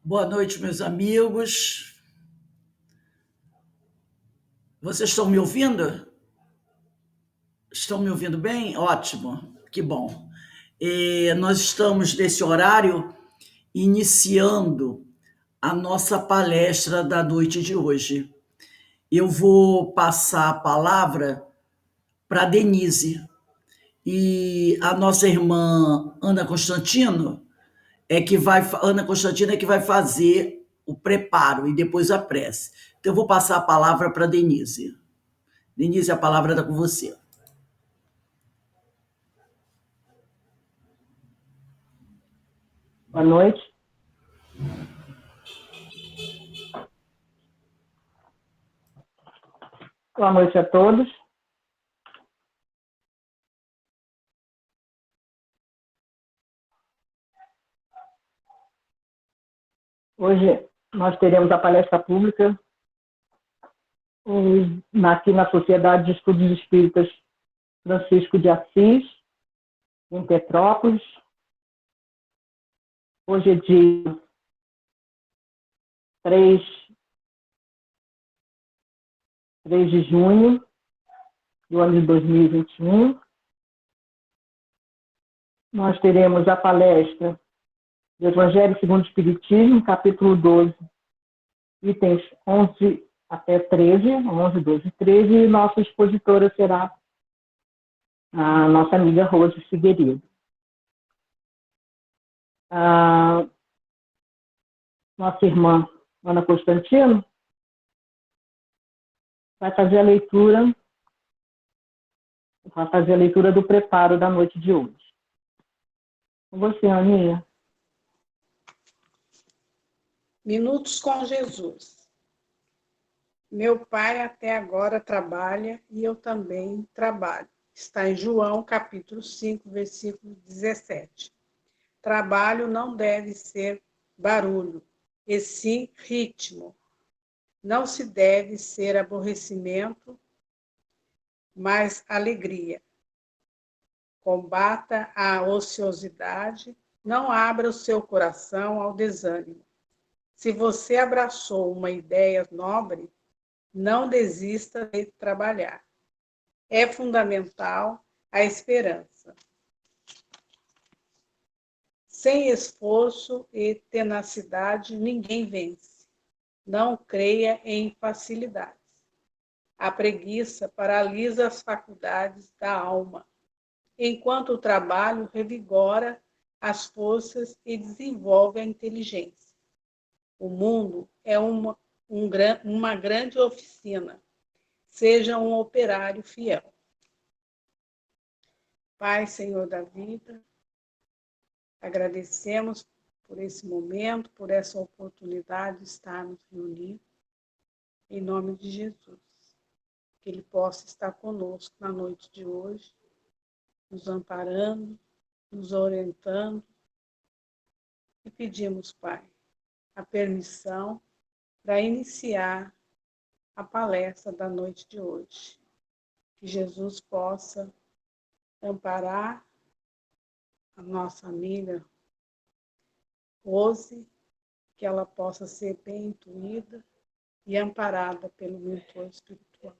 Boa noite, meus amigos. Vocês estão me ouvindo? Estão me ouvindo bem? Ótimo, que bom. Nós estamos nesse horário iniciando a nossa palestra da noite de hoje. Eu vou passar a palavra para a Denise e a nossa irmã Ana Constantino é que vai fazer o preparo e depois a prece. Então eu vou passar a palavra para a Denise. Denise, a palavra está com você. Boa noite. Boa noite a todos. Hoje nós teremos a palestra pública aqui na Sociedade de Estudos Espíritas Francisco de Assis, em Petrópolis. Hoje é dia 3 de junho do ano de 2021. Nós teremos a palestra do Evangelho segundo o Espiritismo, capítulo 12, itens 11 até 13, 11, 12 e 13, e nossa expositora será a nossa amiga Rose Figueiredo. A nossa irmã Ana Constantino vai fazer a leitura do preparo da noite de hoje. Com você, Aninha. Minutos com Jesus. Meu pai até agora trabalha e eu também trabalho. Está em João, capítulo 5, versículo 17. Trabalho não deve ser barulho, e sim ritmo. Não se deve ser aborrecimento, mas alegria. Combata a ociosidade, não abra o seu coração ao desânimo. Se você abraçou uma ideia nobre, não desista de trabalhar. É fundamental a esperança. Sem esforço e tenacidade, ninguém vence. Não creia em facilidades. A preguiça paralisa as faculdades da alma, enquanto o trabalho revigora as forças e desenvolve a inteligência. O mundo é uma grande oficina. Seja um operário fiel. Pai, Senhor da vida, agradecemos por esse momento, por essa oportunidade de estarmos reunidos, em nome de Jesus. Que Ele possa estar conosco na noite de hoje, nos amparando, nos orientando, e pedimos, Pai, a permissão para iniciar a palestra da noite de hoje. Que Jesus possa amparar a nossa amiga Rose, que ela possa ser bem intuída e amparada pelo mentor espiritual.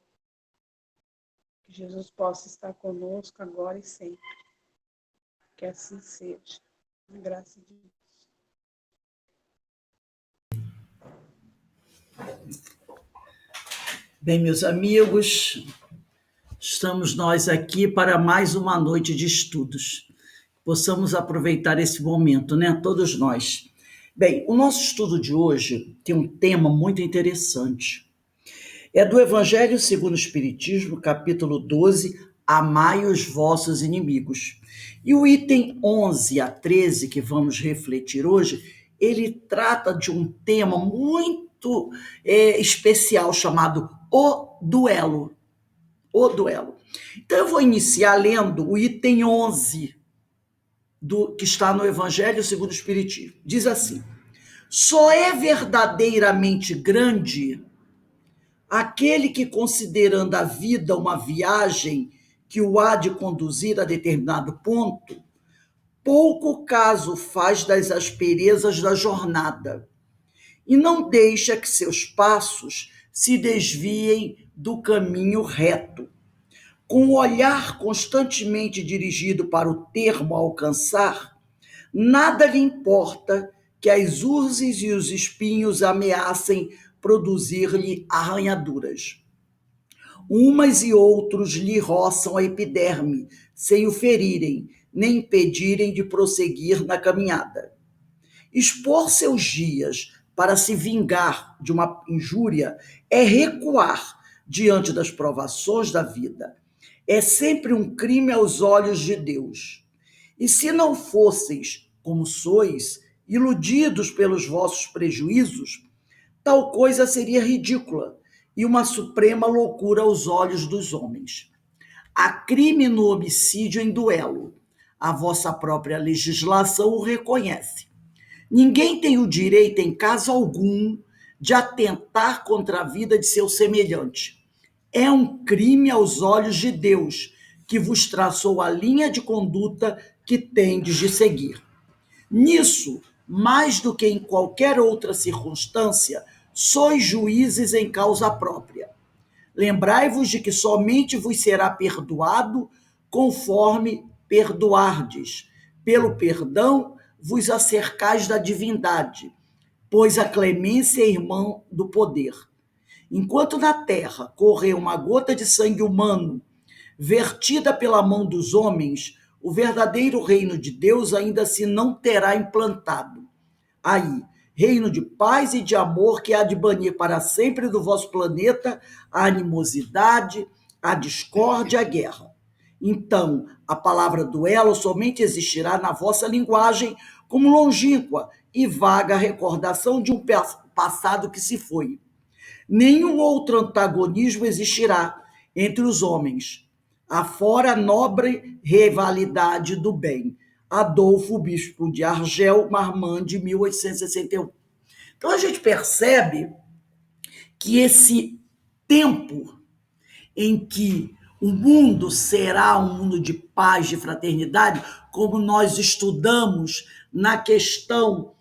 Que Jesus possa estar conosco agora e sempre. Que assim seja. Na graça de Deus. Bem, meus amigos, estamos nós aqui para mais uma noite de estudos. Possamos aproveitar esse momento, né? Todos nós. Bem, o nosso estudo de hoje tem um tema muito interessante. É do Evangelho segundo o Espiritismo, capítulo 12, Amai os vossos inimigos. E o item 11 a 13, que vamos refletir hoje, ele trata de um tema muito especial, chamado o duelo. O duelo. Então eu vou iniciar lendo o item 11, que está no Evangelho segundo o Espiritismo. Diz assim: só é verdadeiramente grande aquele que, considerando a vida uma viagem que o há de conduzir a determinado ponto, pouco caso faz das asperezas da jornada, e não deixa que seus passos se desviem do caminho reto. Com o olhar constantemente dirigido para o termo a alcançar, nada lhe importa que as urzes e os espinhos ameacem produzir-lhe arranhaduras. Umas e outros lhe roçam a epiderme, sem o ferirem, nem impedirem de prosseguir na caminhada. Expor seus dias para se vingar de uma injúria é recuar diante das provações da vida. É sempre um crime aos olhos de Deus. E se não fosseis, como sois, iludidos pelos vossos prejuízos, tal coisa seria ridícula e uma suprema loucura aos olhos dos homens. Há crime no homicídio em duelo. A vossa própria legislação o reconhece. Ninguém tem o direito, em caso algum, de atentar contra a vida de seu semelhante. É um crime aos olhos de Deus, que vos traçou a linha de conduta que tendes de seguir. Nisso, mais do que em qualquer outra circunstância, sois juízes em causa própria. Lembrai-vos de que somente vos será perdoado conforme perdoardes. Pelo perdão vos acercais da divindade, pois a clemência é irmã do poder. Enquanto na terra correr uma gota de sangue humano, vertida pela mão dos homens, o verdadeiro reino de Deus ainda se não terá implantado. Aí, reino de paz e de amor que há de banir para sempre do vosso planeta a animosidade, a discórdia e a guerra. Então, a palavra duelo somente existirá na vossa linguagem como longínqua e vaga recordação de um passado que se foi. Nenhum outro antagonismo existirá entre os homens, afora a nobre rivalidade do bem. Adolfo, bispo de Argel, Marmande, de 1861. Então a gente percebe que esse tempo em que o mundo será um mundo de paz, de fraternidade, como nós estudamos na questão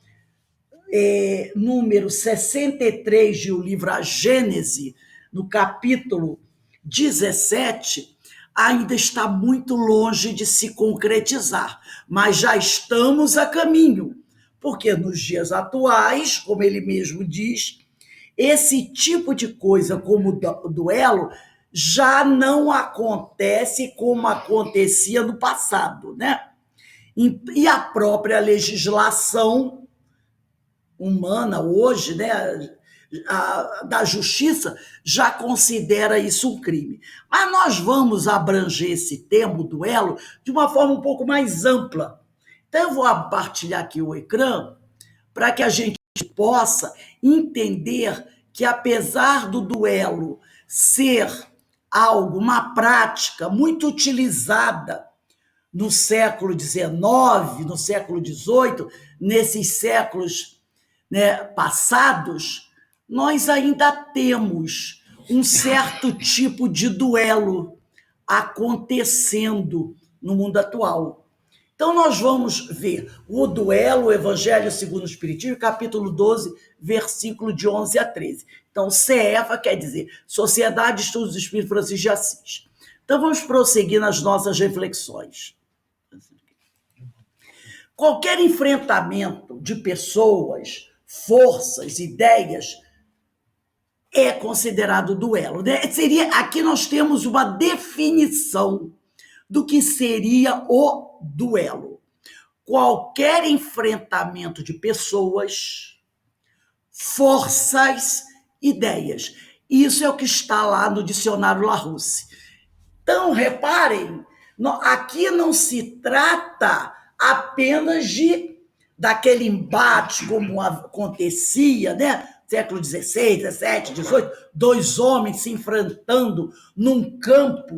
número 63 do livro A Gênese, no capítulo 17, ainda está muito longe de se concretizar, mas já estamos a caminho, porque nos dias atuais, como ele mesmo diz, esse tipo de coisa como o duelo já não acontece como acontecia no passado, né? E a própria legislação humana hoje, né, da justiça, já considera isso um crime. Mas nós vamos abranger esse tema, o duelo, de uma forma um pouco mais ampla. Então, eu vou partilhar aqui o ecrã para que a gente possa entender que, apesar do duelo ser algo, uma prática muito utilizada no século XIX, no século XVIII, nesses séculos, né, passados, nós ainda temos um certo tipo de duelo acontecendo no mundo atual. Então, nós vamos ver o duelo, o Evangelho segundo o Espiritismo, capítulo 12, versículo de 11 a 13. Então, CEFA quer dizer Sociedade de Estudos do Espírito Francisco de Assis. Então, vamos prosseguir nas nossas reflexões. Qualquer enfrentamento de pessoas, forças, ideias, é considerado duelo. Aqui nós temos uma definição do que seria o duelo. Qualquer enfrentamento de pessoas, forças, ideias. Isso é o que está lá no dicionário Larousse. Então, reparem, aqui não se trata apenas daquele embate como acontecia, né? Século XVI, XVII, XVIII, dois homens se enfrentando num campo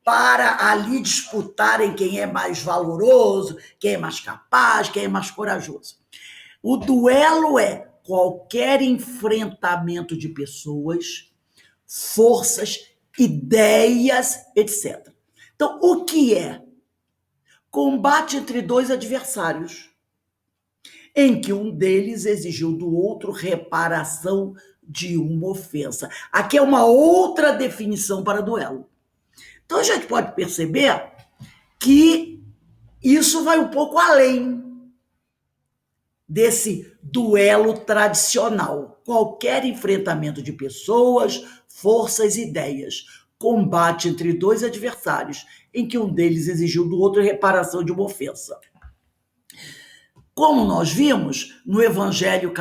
para ali disputarem quem é mais valoroso, quem é mais capaz, quem é mais corajoso. O duelo é qualquer enfrentamento de pessoas, forças, ideias, etc. Então, o que é? Combate entre dois adversários. em que um deles exigiu do outro reparação de uma ofensa. Aqui é uma outra definição para duelo. Então a gente pode perceber que isso vai um pouco além desse duelo tradicional. Qualquer enfrentamento de pessoas, forças e ideias, combate entre dois adversários, em que um deles exigiu do outro reparação de uma ofensa. Como nós vimos no Evangelho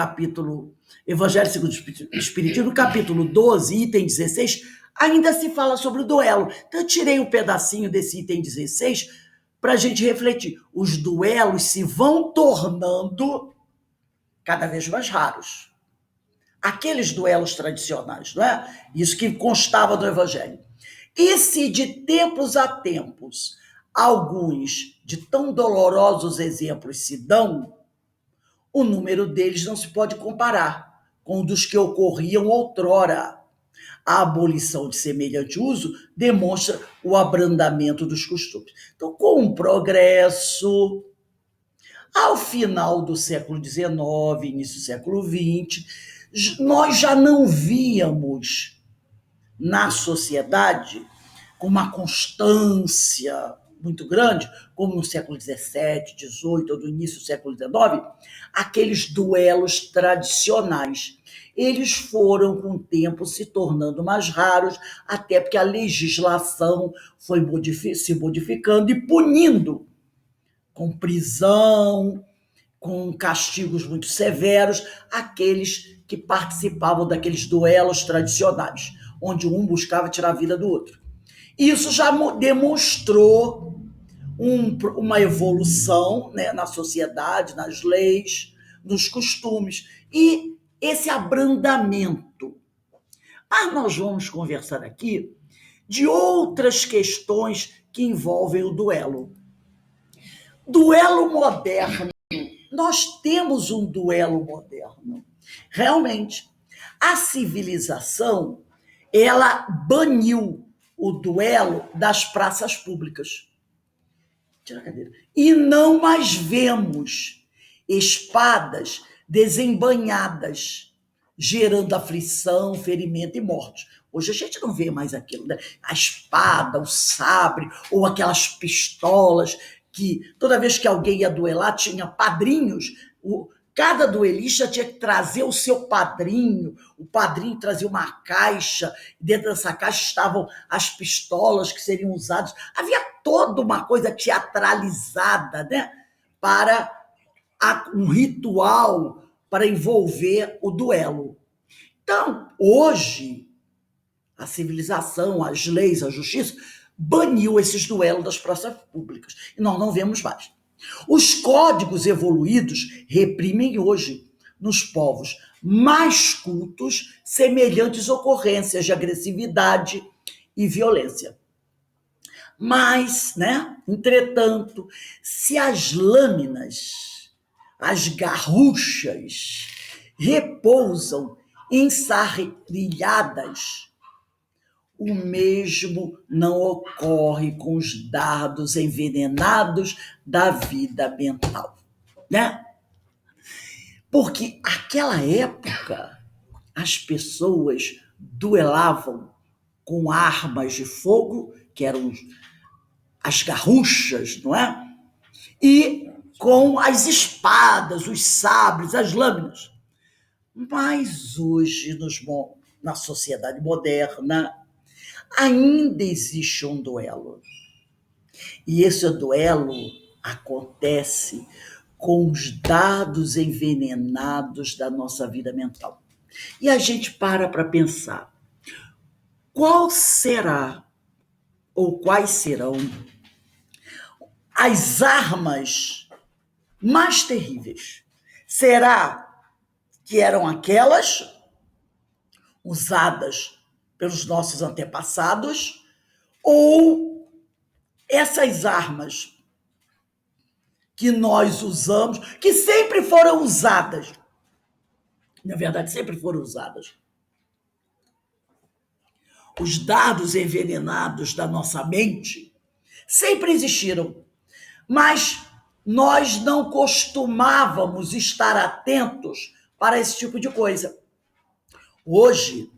segundo o Espiritismo, no capítulo 12, item 16, ainda se fala sobre o duelo. Então eu tirei um pedacinho desse item 16 para a gente refletir. Os duelos se vão tornando cada vez mais raros. Aqueles duelos tradicionais, não é? Isso que constava do Evangelho. E se de tempos a tempos alguns de tão dolorosos exemplos se dão, o número deles não se pode comparar com o dos que ocorriam outrora. A abolição de semelhante uso demonstra o abrandamento dos costumes. Então, com o progresso, ao final do século XIX, início do século XX, nós já não víamos na sociedade com uma constância muito grande, como no século XVII, XVIII ou no início do século XIX, aqueles duelos tradicionais. Eles foram, com o tempo, se tornando mais raros, até porque a legislação foi se modificando e punindo com prisão, com castigos muito severos, aqueles que participavam daqueles duelos tradicionais, onde um buscava tirar a vida do outro. Isso já demonstrou uma evolução, né, na sociedade, nas leis, nos costumes, e esse abrandamento. Mas nós vamos conversar aqui de outras questões que envolvem o duelo. Duelo moderno. Nós temos um duelo moderno. Realmente, a civilização, ela baniu o duelo das praças públicas. Tira a cadeira. E não mais vemos espadas desembainhadas, gerando aflição, ferimento e morte. Hoje a gente não vê mais aquilo, né? A espada, o sabre, ou aquelas pistolas que toda vez que alguém ia duelar tinha padrinhos. Cada duelista tinha que trazer o seu padrinho, o padrinho trazia uma caixa, dentro dessa caixa estavam as pistolas que seriam usadas. Havia toda uma coisa teatralizada, né, para um ritual para envolver o duelo. Então, hoje, a civilização, as leis, a justiça, baniu esses duelos das praças públicas. E nós não vemos mais. Os códigos evoluídos reprimem hoje, nos povos mais cultos, semelhantes ocorrências de agressividade e violência. Mas, né, entretanto, se as lâminas, as garruchas, repousam ensarrilhadas, o mesmo não ocorre com os dardos envenenados da vida mental, né? Porque naquela época as pessoas duelavam com armas de fogo, que eram as garruchas, não é? E com as espadas, os sabres, as lâminas. Mas hoje, na sociedade moderna, ainda existe um duelo. E esse duelo acontece com os dados envenenados da nossa vida mental. E a gente para pensar, qual será ou quais serão as armas mais terríveis? Será que eram aquelas usadas pelos nossos antepassados, ou essas armas que nós usamos, que sempre foram usadas, na verdade, sempre foram usadas. Os dardos envenenados da nossa mente sempre existiram, mas nós não costumávamos estar atentos para esse tipo de coisa. Hoje,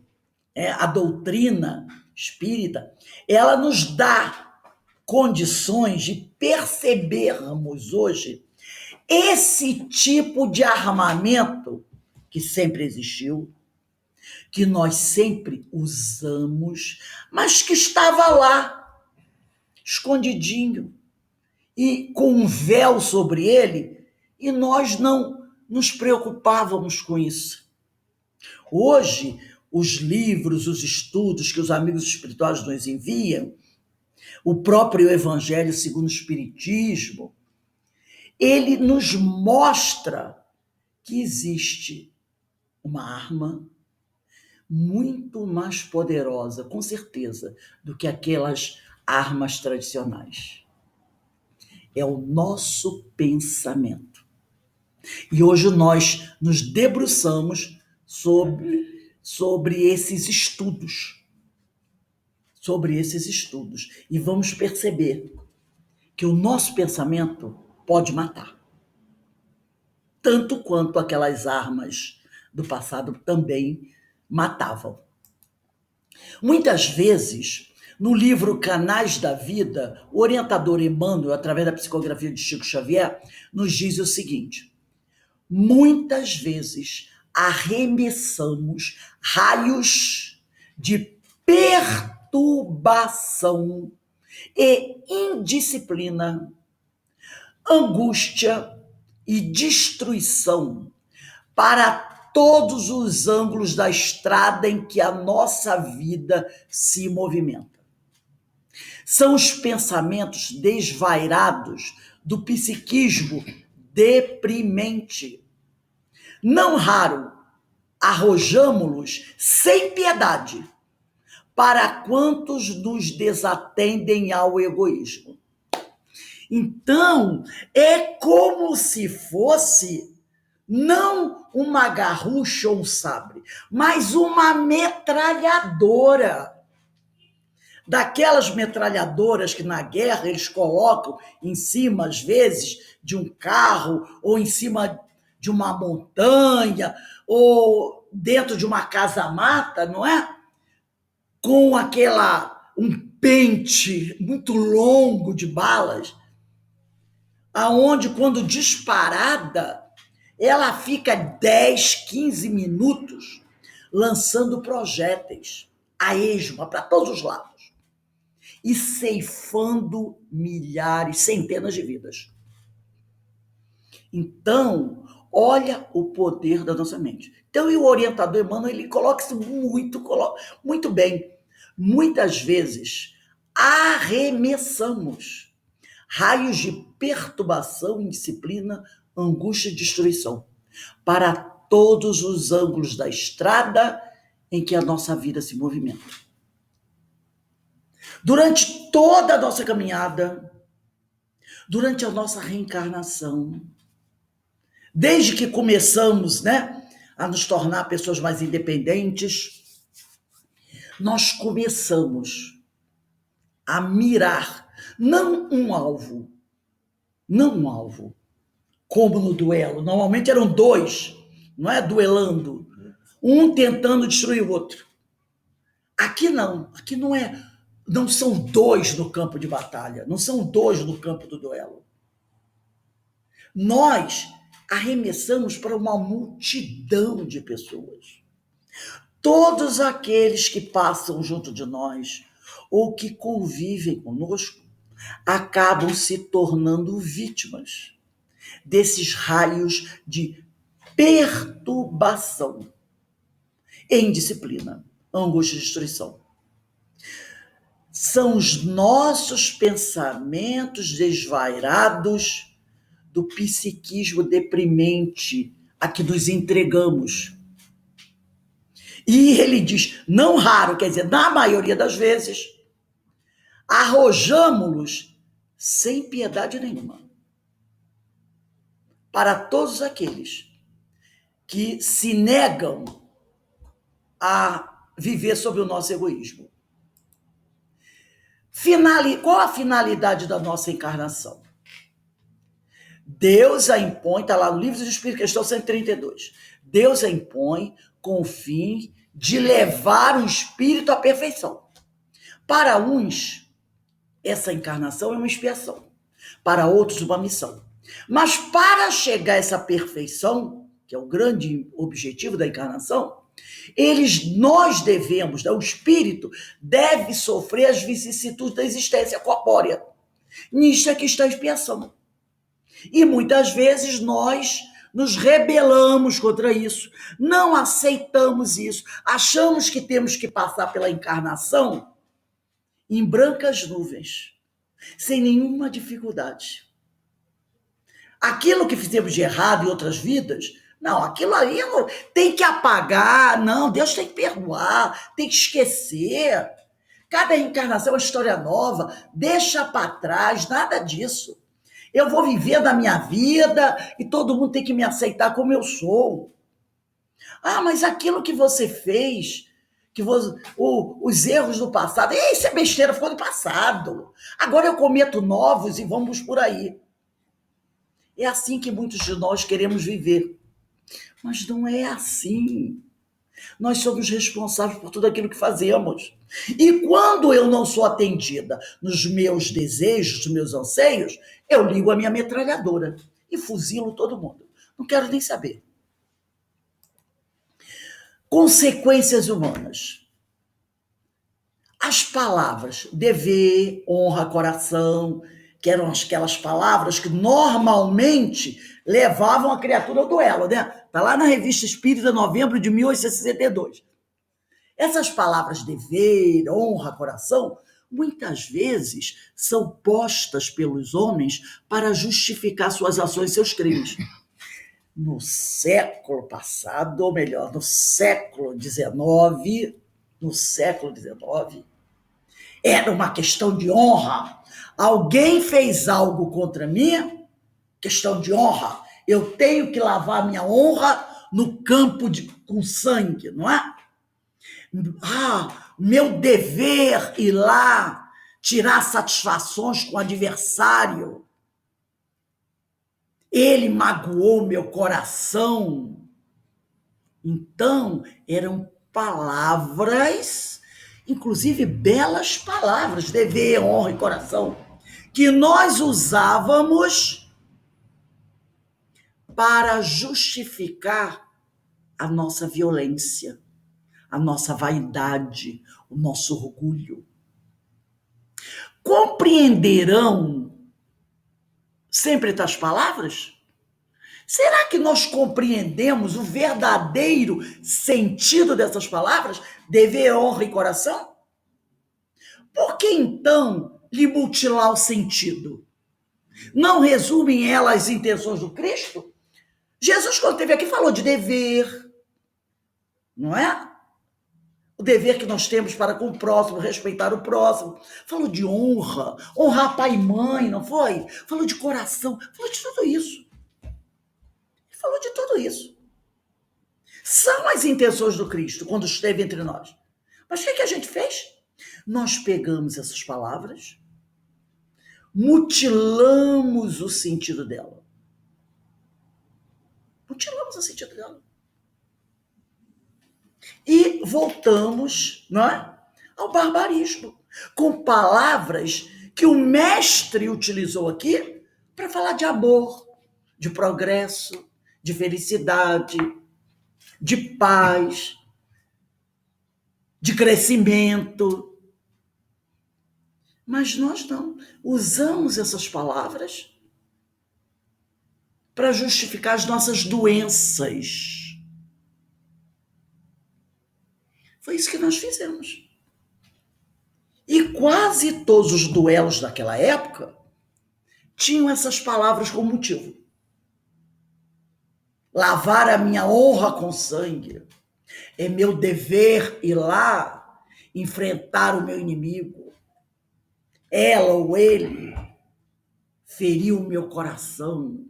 a doutrina espírita, ela nos dá condições de percebermos hoje esse tipo de armamento que sempre existiu, que nós sempre usamos, mas que estava lá, escondidinho, e com um véu sobre ele, e nós não nos preocupávamos com isso. Hoje, os livros, os estudos que os amigos espirituais nos enviam, o próprio Evangelho segundo o Espiritismo, ele nos mostra que existe uma arma muito mais poderosa, com certeza, do que aquelas armas tradicionais. É o nosso pensamento. E hoje nós nos debruçamos sobre esses estudos. E vamos perceber que o nosso pensamento pode matar. Tanto quanto aquelas armas do passado também matavam. Muitas vezes, no livro Canais da Vida, o orientador Emmanuel, através da psicografia de Chico Xavier, nos diz o seguinte: muitas vezes arremessamos raios de perturbação e indisciplina, angústia e destruição para todos os ângulos da estrada em que a nossa vida se movimenta. São os pensamentos desvairados do psiquismo deprimente. Não raro, arrojamo-los sem piedade para quantos nos desatendem ao egoísmo. Então, é como se fosse não uma garrucha ou um sabre, mas uma metralhadora. Daquelas metralhadoras que na guerra eles colocam em cima, às vezes, de um carro, ou em cima de uma montanha, ou dentro de uma casa-mata, não é? Com um pente muito longo de balas, aonde, quando disparada, ela fica 10, 15 minutos lançando projéteis a esmo para todos os lados e ceifando milhares, centenas de vidas. Então, olha o poder da nossa mente. Então, e o orientador Emmanuel, ele coloca isso muito bem. Muitas vezes, arremessamos raios de perturbação, indisciplina, angústia e destruição para todos os ângulos da estrada em que a nossa vida se movimenta. Durante toda a nossa caminhada, durante a nossa reencarnação, desde que começamos, a nos tornar pessoas mais independentes, nós começamos a mirar não um alvo, como no duelo. Normalmente eram dois, não é? Duelando, um tentando destruir o outro. Aqui não não são dois no campo de batalha, não são dois no campo do duelo. Nós arremessamos para uma multidão de pessoas. Todos aqueles que passam junto de nós ou que convivem conosco acabam se tornando vítimas desses raios de perturbação, indisciplina, angústia e destruição. São os nossos pensamentos desvairados do psiquismo deprimente a que nos entregamos. E ele diz, não raro, quer dizer, na maioria das vezes, arrojamo-los sem piedade nenhuma para todos aqueles que se negam a viver sob o nosso egoísmo. Qual a finalidade da nossa encarnação? Deus a impõe, está lá no Livro dos Espíritos, questão 132. Deus a impõe com o fim de levar o espírito à perfeição. Para uns, essa encarnação é uma expiação. Para outros, uma missão. Mas para chegar a essa perfeição, que é o grande objetivo da encarnação, nós devemos, o espírito deve sofrer as vicissitudes da existência corpórea. Nisto é que está a expiação. E muitas vezes nós nos rebelamos contra isso, não aceitamos isso, achamos que temos que passar pela encarnação em brancas nuvens, sem nenhuma dificuldade. Aquilo que fizemos de errado em outras vidas, não, aquilo aí tem que apagar, não, Deus tem que perdoar, tem que esquecer. Cada reencarnação é uma história nova, deixa para trás, nada disso. Eu vou viver da minha vida e todo mundo tem que me aceitar como eu sou. Ah, mas aquilo que você fez, os erros do passado, isso é besteira, ficou do passado. Agora eu cometo novos e vamos por aí. É assim que muitos de nós queremos viver. Mas não é assim. Nós somos responsáveis por tudo aquilo que fazemos. E quando eu não sou atendida nos meus desejos, nos meus anseios, eu ligo a minha metralhadora e fuzilo todo mundo. Não quero nem saber. Consequências humanas. As palavras dever, honra, coração, que eram aquelas palavras que normalmente levavam a criatura ao duelo, né? Está lá na Revista Espírita, novembro de 1862. Essas palavras dever, honra, coração, muitas vezes são postas pelos homens para justificar suas ações e seus crimes. No século passado, ou melhor, no século XIX, era uma questão de honra. Alguém fez algo contra mim, questão de honra. Eu tenho que lavar minha honra no campo com sangue, não é? Ah, meu dever ir lá tirar satisfações com o adversário. Ele magoou meu coração. Então, eram palavras, inclusive belas palavras, dever, honra e coração, que nós usávamos para justificar a nossa violência, a nossa vaidade, o nosso orgulho. Compreenderão sempre estas palavras? Será que nós compreendemos o verdadeiro sentido dessas palavras? Dever, honra e coração? Por que então lhe mutilar o sentido? Não resumem elas as intenções do Cristo? Jesus, quando esteve aqui, falou de dever, não é? O dever que nós temos para com o próximo, respeitar o próximo. Falou de honra, honrar pai e mãe, não foi? Falou de coração, falou de tudo isso. Ele falou de tudo isso. São as intenções do Cristo quando esteve entre nós. Mas o que a gente fez? Nós pegamos essas palavras, mutilamos o sentido dela. Mutilamos o sentido dela. E voltamos, não é, ao barbarismo, com palavras que o mestre utilizou aqui para falar de amor, de progresso, de felicidade, de paz, de crescimento. Mas nós não usamos essas palavras para justificar as nossas doenças. Foi isso que nós fizemos. E quase todos os duelos daquela época tinham essas palavras como motivo. Lavar a minha honra com sangue. É meu dever ir lá enfrentar o meu inimigo. Ela ou ele feriu o meu coração.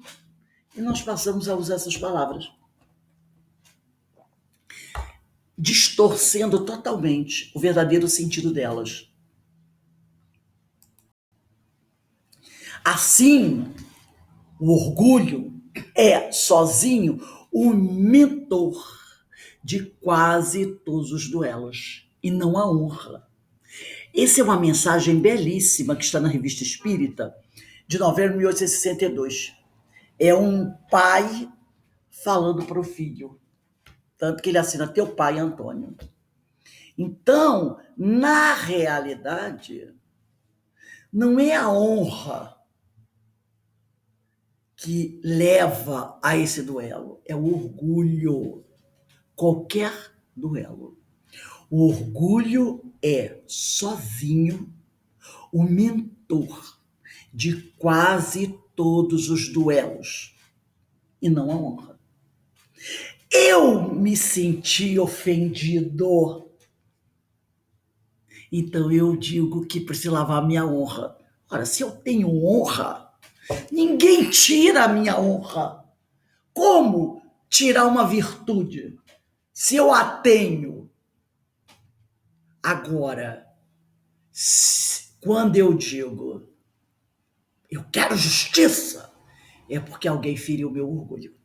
E nós passamos a usar essas palavras, distorcendo totalmente o verdadeiro sentido delas. Assim, O orgulho é, sozinho, o mentor de quase todos os duelos, e não a honra. Essa é uma mensagem belíssima que está na Revista Espírita, de novembro de 1862. É um pai falando para o filho, tanto que ele assina Teu Pai, Antônio. Então, na realidade, não é a honra que leva a esse duelo, é o orgulho. Qualquer duelo. O orgulho é, sozinho, o mentor de quase todos os duelos, e não a honra. Eu me senti ofendido, então eu digo que preciso lavar minha honra. Ora, se eu tenho honra, ninguém tira a minha honra. Como tirar uma virtude se eu a tenho? Agora, quando eu digo eu quero justiça, é porque alguém feriu meu orgulho.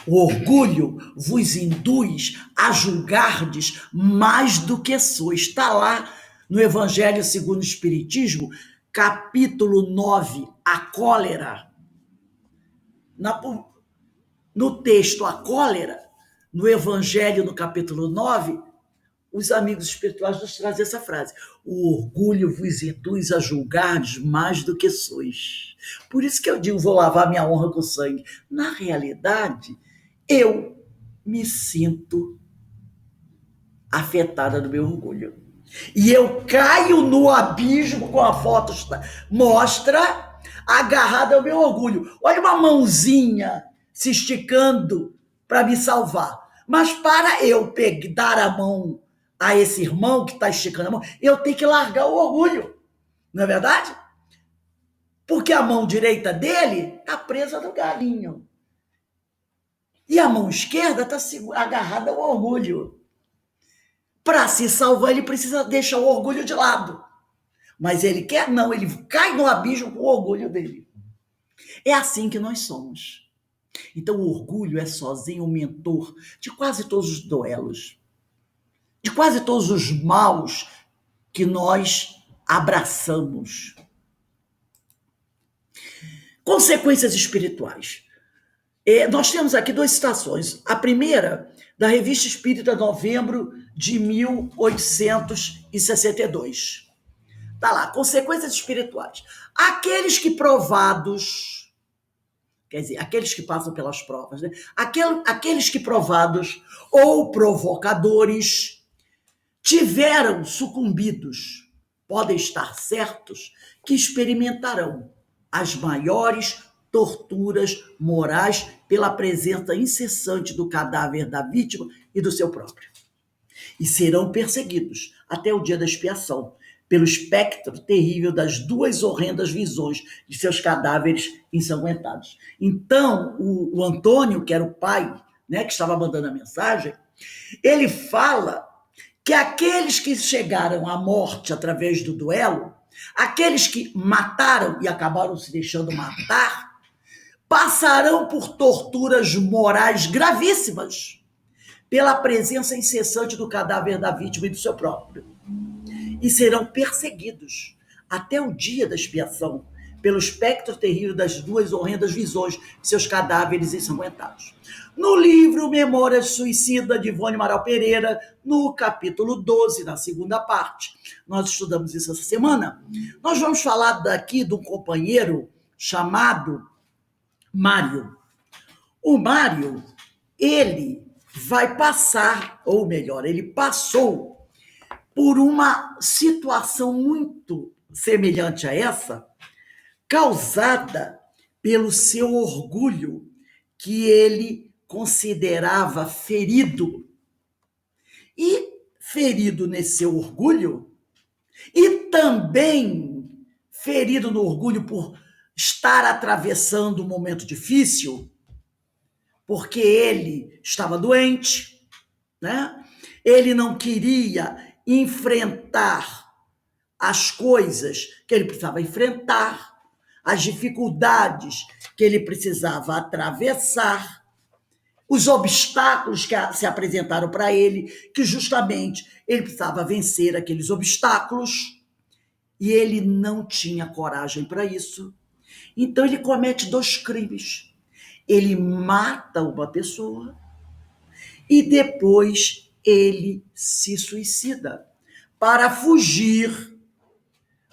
O orgulho vos induz a julgardes mais do que sois. Está lá no Evangelho segundo o Espiritismo, capítulo 9, a cólera. No texto A Cólera, no Evangelho, no capítulo 9, os amigos espirituais nos trazem essa frase: o orgulho vos induz a julgardes mais do que sois. Por isso que eu digo, vou lavar minha honra com sangue. Na realidade, eu me sinto afetada do meu orgulho. E eu caio no abismo, com a foto mostra, agarrada ao meu orgulho. Olha uma mãozinha se esticando para me salvar. Mas para eu dar a mão a esse irmão que está esticando a mão, eu tenho que largar o orgulho. Não é verdade? Porque a mão direita dele está presa no galinho. E a mão esquerda está agarrada ao orgulho. Para se salvar, ele precisa deixar o orgulho de lado. Mas ele quer não, ele cai no abismo com o orgulho dele. É assim que nós somos. Então o orgulho é sozinho o mentor de quase todos os duelos, de quase todos os maus que nós abraçamos. Consequências espirituais. Nós temos aqui duas citações. A primeira, da Revista Espírita, novembro de 1862. Está lá, consequências espirituais. Aqueles que provados, quer dizer, aqueles que passam pelas provas, né? Aqueles que provados ou provocadores tiveram sucumbidos, podem estar certos que experimentarão as maiores torturas morais pela presença incessante do cadáver da vítima e do seu próprio. E serão perseguidos até o dia da expiação, pelo espectro terrível das duas horrendas visões de seus cadáveres ensanguentados. Então, o Antônio, que era o pai, né, que estava mandando a mensagem, ele fala que aqueles que chegaram à morte através do duelo, aqueles que mataram e acabaram se deixando matar, passarão por torturas morais gravíssimas pela presença incessante do cadáver da vítima e do seu próprio. E serão perseguidos até o dia da expiação pelo espectro terrível das duas horrendas visões de seus cadáveres ensanguentados. No livro Memórias Suicida, de Ivone Amaral Pereira, no capítulo 12, na segunda parte, nós estudamos isso essa semana, nós vamos falar daqui de um companheiro chamado Mário. O Mário, ele vai passar, ou melhor, ele passou por uma situação muito semelhante a essa, causada pelo seu orgulho, que ele considerava ferido. E ferido nesse seu orgulho, e também ferido no orgulho por estar atravessando um momento difícil, porque ele estava doente, né? Ele não queria enfrentar as coisas que ele precisava enfrentar, as dificuldades que ele precisava atravessar, os obstáculos que se apresentaram para ele, que justamente ele precisava vencer aqueles obstáculos, e ele não tinha coragem para isso. Então ele comete 2 crimes. Ele mata uma pessoa e depois ele se suicida para fugir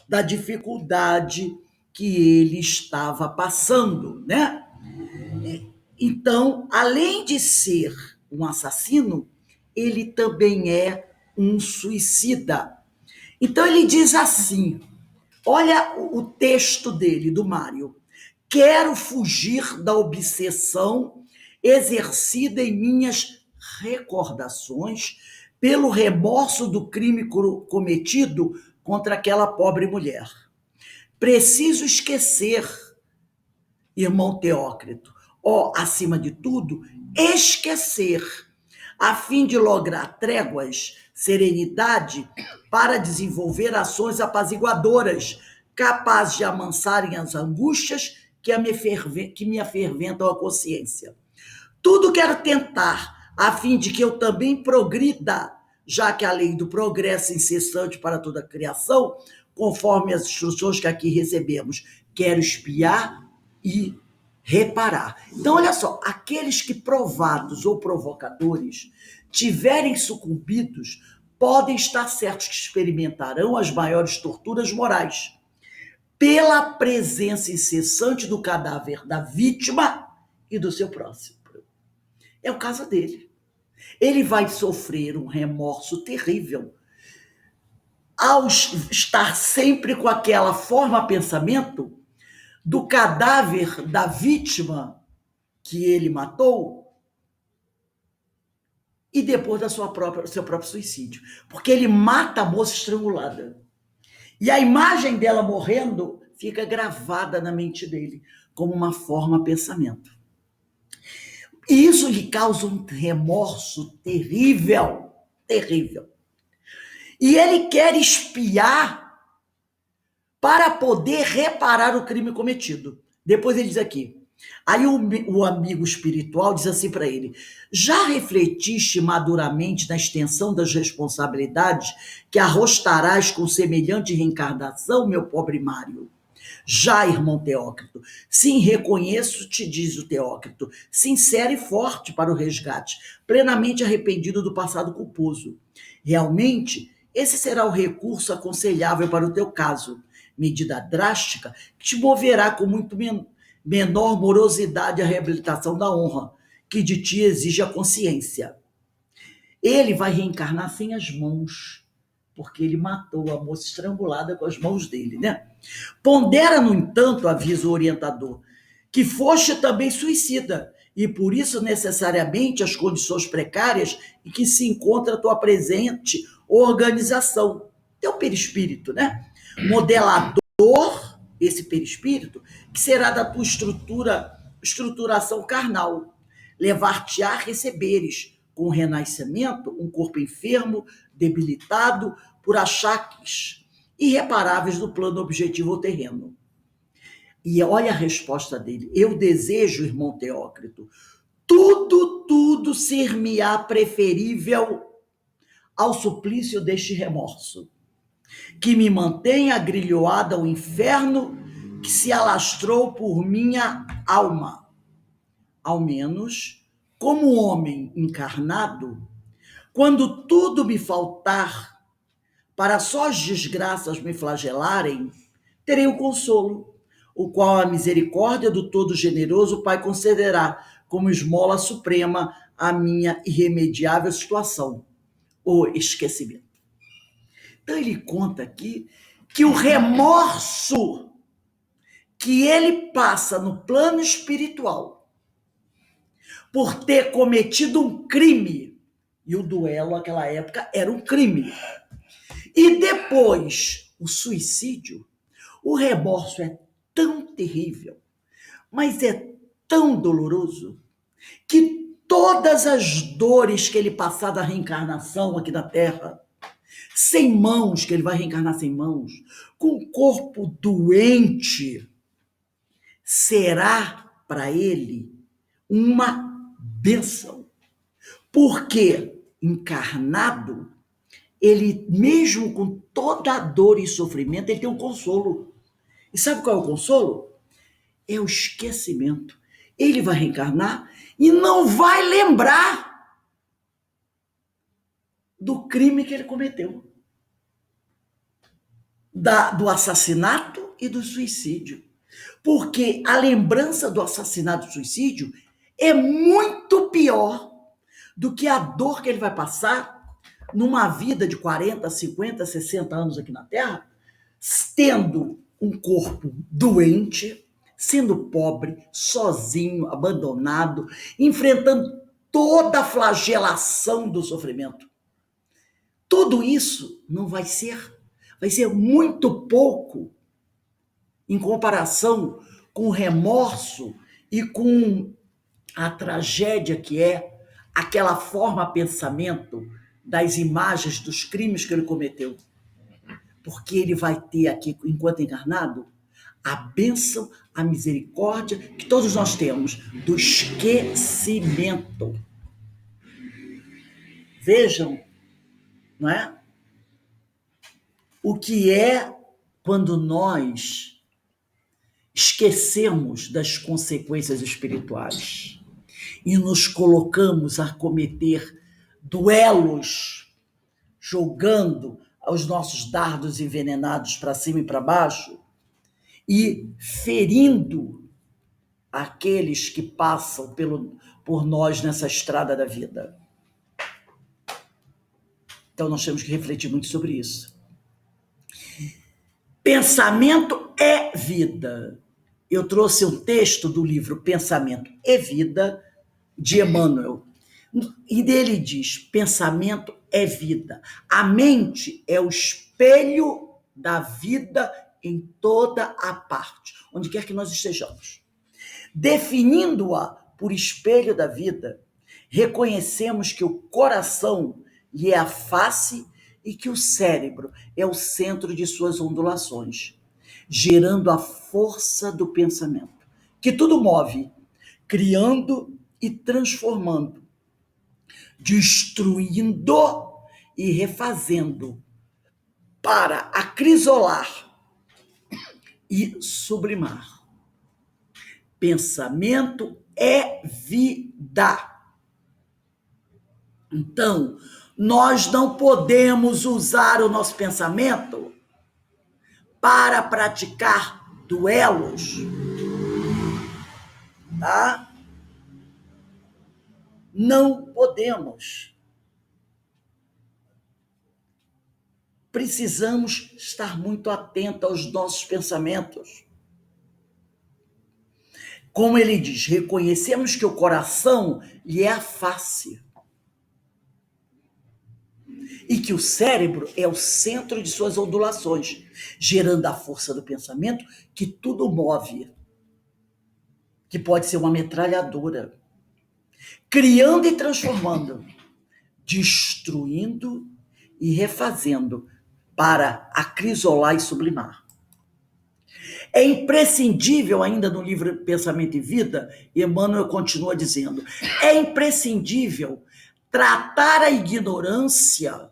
da dificuldade que ele estava passando, né? Então, além de ser um assassino, ele também é um suicida. Então ele diz assim, olha o texto dele, do Mário. Quero fugir da obsessão exercida em minhas recordações pelo remorso do crime cometido contra aquela pobre mulher. Preciso esquecer, irmão Teócrito, acima de tudo, esquecer, a fim de lograr tréguas, serenidade, para desenvolver ações apaziguadoras, capazes de amansarem as angústias que me aferventam a consciência. Tudo quero tentar, a fim de que eu também progrida, já que a lei do progresso incessante para toda a criação, conforme as instruções que aqui recebemos, quero espiar e reparar. Então, olha só, aqueles que provados ou provocadores tiverem sucumbidos, podem estar certos que experimentarão as maiores torturas morais, pela presença incessante do cadáver da vítima e do seu próximo. É o caso dele. Ele vai sofrer um remorso terrível ao estar sempre com aquela forma pensamento do cadáver da vítima que ele matou e depois do seu próprio suicídio. Porque ele mata a moça estrangulada. E a imagem dela morrendo fica gravada na mente dele como uma forma pensamento. E isso lhe causa um remorso terrível, terrível. E ele quer espiar para poder reparar o crime cometido. Depois ele diz aqui, aí o amigo espiritual diz assim para ele, já refletiste maduramente na extensão das responsabilidades que arrostarás com semelhante reencarnação, meu pobre Mário? Já, irmão Teócrito, sim, reconheço-te, diz o Teócrito, sincero e forte para o resgate, plenamente arrependido do passado culposo. Realmente, esse será o recurso aconselhável para o teu caso, medida drástica que te moverá com muito menor morosidade a reabilitação da honra, que de ti exige a consciência. Ele vai reencarnar sem as mãos, porque ele matou a moça estrangulada com as mãos dele, né? Pondera, no entanto, avisa o orientador, que foste também suicida, e por isso necessariamente as condições precárias em que se encontra a tua presente organização. Teu perispírito, né? Modelador, esse perispírito, que será da tua estruturação carnal, levar-te a receberes, com o renascimento, um corpo enfermo, debilitado por achaques irreparáveis do plano objetivo ou terreno. E olha a resposta dele. Eu desejo, irmão Teócrito, tudo ser-me-á preferível ao suplício deste remorso, que me mantém agrilhoada ao inferno que se alastrou por minha alma. Ao menos, como homem encarnado, quando tudo me faltar, para só as desgraças me flagelarem, terei o consolo, o qual a misericórdia do Todo-Generoso Pai concederá como esmola suprema à minha irremediável situação, o esquecimento. Então ele conta aqui que o remorso que ele passa no plano espiritual por ter cometido um crime, e o duelo naquela época era um crime, e depois o suicídio, o remorso é tão terrível, mas é tão doloroso, que todas as dores que ele passar da reencarnação aqui na Terra, sem mãos, que ele vai reencarnar sem mãos, com o corpo doente, será para ele uma bênção. Porque encarnado, ele, mesmo com toda a dor e sofrimento, ele tem um consolo. E sabe qual é o consolo? É o esquecimento. Ele vai reencarnar e não vai lembrar do crime que ele cometeu. Do assassinato e do suicídio. Porque a lembrança do assassinato e do suicídio é muito pior do que a dor que ele vai passar numa vida de 40, 50, 60 anos aqui na Terra, tendo um corpo doente, sendo pobre, sozinho, abandonado, enfrentando toda a flagelação do sofrimento. Tudo isso não vai ser muito pouco em comparação com o remorso e com a tragédia que é aquela forma pensamento das imagens dos crimes que ele cometeu. Porque ele vai ter aqui, enquanto encarnado, a bênção, a misericórdia que todos nós temos, do esquecimento. Vejam, não é? O que é quando nós esquecemos das consequências espirituais e nos colocamos a cometer duelos, jogando os nossos dardos envenenados para cima e para baixo e ferindo aqueles que passam por nós nessa estrada da vida. Então nós temos que refletir muito sobre isso. Pensamento é vida. Eu trouxe um texto do livro Pensamento é Vida, de Emmanuel. E dele diz: pensamento é vida. A mente é o espelho da vida em toda a parte, onde quer que nós estejamos. Definindo-a por espelho da vida, reconhecemos que o coração lhe é a face e que o cérebro é o centro de suas ondulações, gerando a força do pensamento, que tudo move, criando e transformando, destruindo e refazendo, para acrisolar e sublimar. Pensamento é vida. Então, nós não podemos usar o nosso pensamento para praticar duelos, tá? Não podemos. Precisamos estar muito atentos aos nossos pensamentos. Como ele diz, reconhecemos que o coração lhe é a face e que o cérebro é o centro de suas ondulações, gerando a força do pensamento que tudo move, que pode ser uma metralhadora, criando e transformando, destruindo e refazendo, para acrisolar e sublimar. É imprescindível, ainda no livro Pensamento e Vida, Emmanuel continua dizendo, é imprescindível tratar a ignorância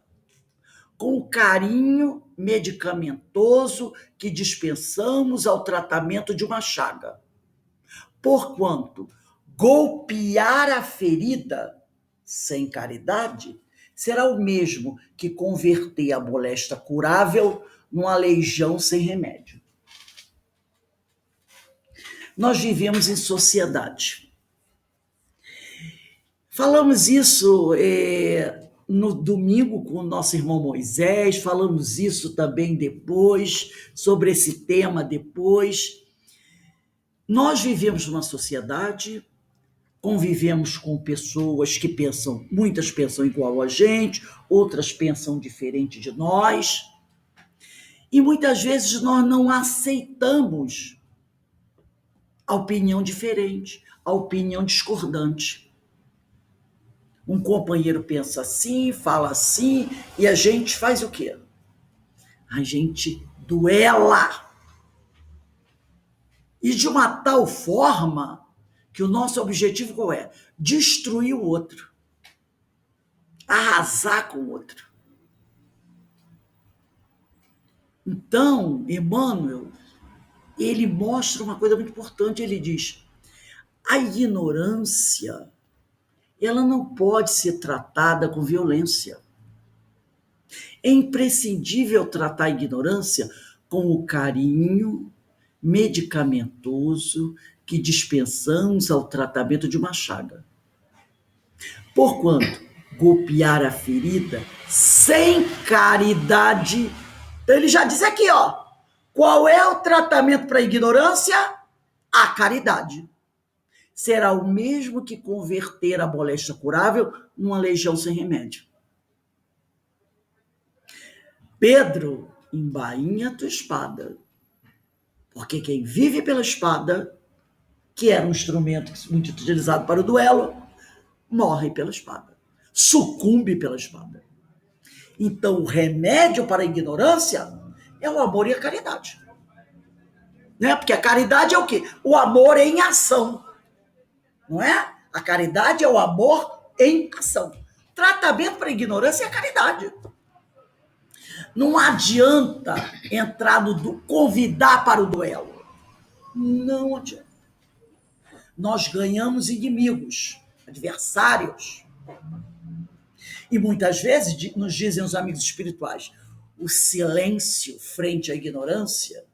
com o carinho medicamentoso que dispensamos ao tratamento de uma chaga. Porquanto, golpear a ferida sem caridade será o mesmo que converter a moléstia curável numa legião sem remédio. Nós vivemos em sociedade. Falamos isso no domingo com o nosso irmão Moisés, falamos isso também depois, sobre esse tema depois. Nós vivemos numa sociedade, convivemos com pessoas que pensam, muitas pensam igual a gente, outras pensam diferente de nós, e muitas vezes nós não aceitamos a opinião diferente, a opinião discordante. Um companheiro pensa assim, fala assim, e a gente faz o quê? A gente duela. E de uma tal forma que o nosso objetivo qual é? Destruir o outro. Arrasar com o outro. Então, Emmanuel, ele mostra uma coisa muito importante. Ele diz, a ignorância, ela não pode ser tratada com violência. É imprescindível tratar a ignorância com o carinho medicamentoso que dispensamos ao tratamento de uma chaga. Porquanto, golpear a ferida sem caridade. Então ele já diz aqui, ó, qual é o tratamento para a ignorância? A caridade. Será o mesmo que converter a moléstia curável numa legião sem remédio. Pedro, embainha tua espada. Porque quem vive pela espada, que era um instrumento muito utilizado para o duelo, morre pela espada. Sucumbe pela espada. Então, o remédio para a ignorância é o amor e a caridade. Né? Porque a caridade é o quê? O amor em ação. Não é? A caridade é o amor em ação. Tratamento para a ignorância é a caridade. Não adianta entrar convidar para o duelo. Não adianta. Nós ganhamos inimigos, adversários. E muitas vezes, nos dizem os amigos espirituais, o silêncio frente à ignorância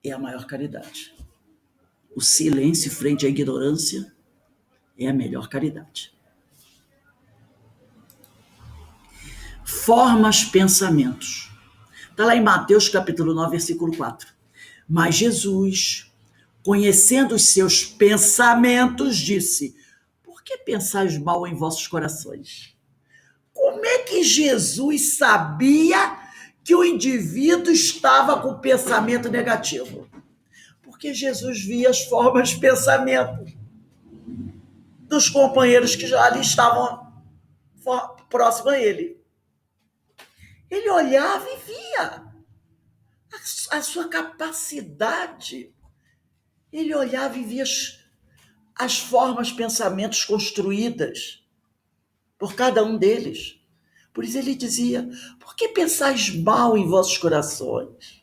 é a maior caridade. O silêncio frente à ignorância é a melhor caridade. Formas, pensamentos. Está lá em Mateus capítulo 9, versículo 4. Mas Jesus, conhecendo os seus pensamentos, disse, por que pensais mal em vossos corações? Como é que Jesus sabia que o indivíduo estava com pensamento negativo? Porque Jesus via as formas de pensamento dos companheiros que já ali estavam próximos a ele. Ele olhava e via a sua capacidade. Ele olhava e via as formas, pensamentos construídas por cada um deles. Por isso ele dizia, por que pensais mal em vossos corações?